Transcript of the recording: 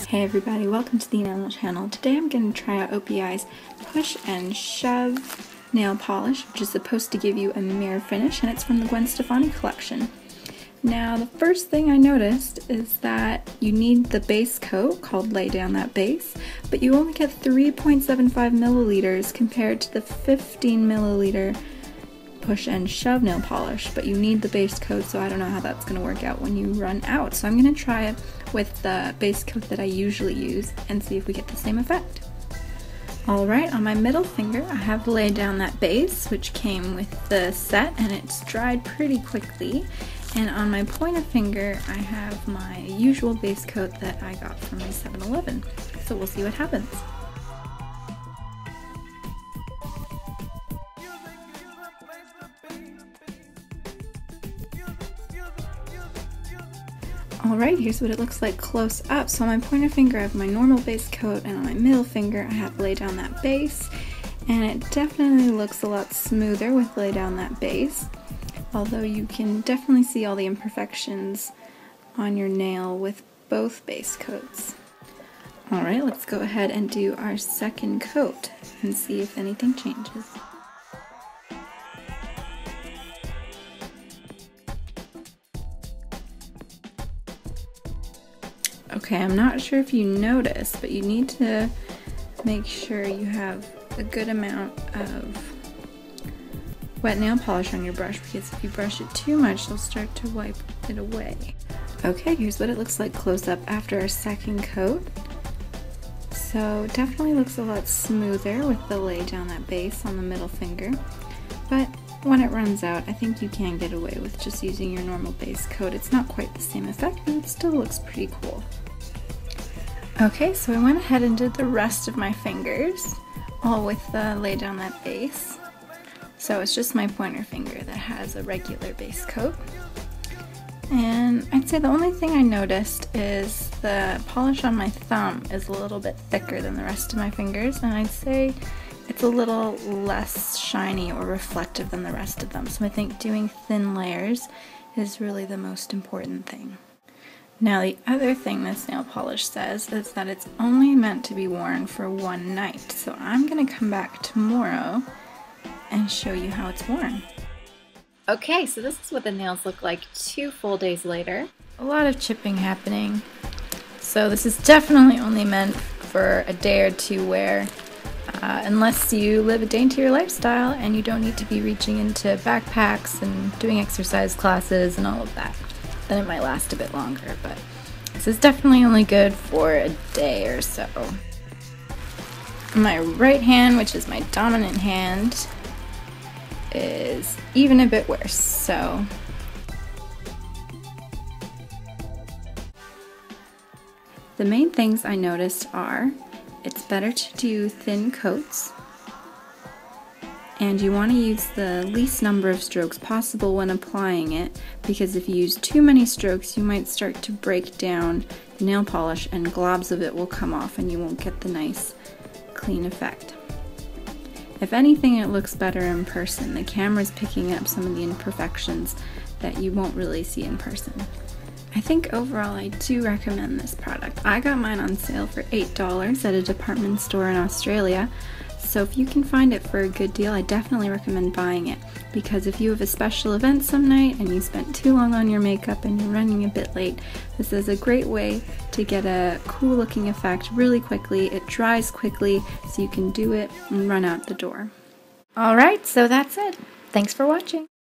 Hey everybody, welcome to the nail channel. Today I'm going to try out OPI's Push and Shove nail polish, which is supposed to give you a mirror finish, and it's from the Gwen Stefani collection. Now, the first thing I noticed is that you need the base coat called Lay Down That Base, but you only get 3.75 milliliters compared to the 15 milliliter Push and Shove nail polish, but you need the base coat, so I don't know how that's going to work out when you run out. So I'm going to try it with the base coat that I usually use and see if we get the same effect. Alright, on my middle finger I have Laid Down That Base, which came with the set, and it's dried pretty quickly. And on my pointer finger I have my usual base coat that I got from my 7-Eleven. So we'll see what happens. Alright, here's what it looks like close up. So on my pointer finger I have my normal base coat, and on my middle finger I have Lay Down That Base. And it definitely looks a lot smoother with Lay Down That Base, although you can definitely see all the imperfections on your nail with both base coats. Alright, let's go ahead and do our second coat and see if anything changes. Okay, I'm not sure if you noticed, but you need to make sure you have a good amount of wet nail polish on your brush, because if you brush it too much, you'll start to wipe it away. Okay, here's what it looks like close up after our second coat. So it definitely looks a lot smoother with the Lay Down That Base on the middle finger, but when it runs out, I think you can get away with just using your normal base coat. It's not quite the same effect, but it still looks pretty cool. Okay, so I went ahead and did the rest of my fingers, all with the Lay Down That Base. So it's just my pointer finger that has a regular base coat. And I'd say the only thing I noticed is the polish on my thumb is a little bit thicker than the rest of my fingers, and I'd say it's a little less shiny or reflective than the rest of them. So I think doing thin layers is really the most important thing. Now, the other thing this nail polish says is that it's only meant to be worn for one night. So I'm going to come back tomorrow and show you how it's worn. Okay, so this is what the nails look like 2 full days later. A lot of chipping happening. So this is definitely only meant for a day or two wear, unless you live a daintier lifestyle and you don't need to be reaching into backpacks and doing exercise classes and all of that. Then it might last a bit longer, but this is definitely only good for a day or so. My right hand, which is my dominant hand, is even a bit worse, so the main things I noticed are it's better to do thin coats, and you want to use the least number of strokes possible when applying it, because if you use too many strokes you might start to break down the nail polish and globs of it will come off and you won't get the nice clean effect. If anything, it looks better in person. The camera's picking up some of the imperfections that you won't really see in person. I think overall I do recommend this product. I got mine on sale for $8 at a department store in Australia, so if you can find it for a good deal, I definitely recommend buying it, because if you have a special event some night and you spent too long on your makeup and you're running a bit late, this is a great way to get a cool looking effect really quickly. It dries quickly, so you can do it and run out the door. Alright, so that's it. Thanks for watching.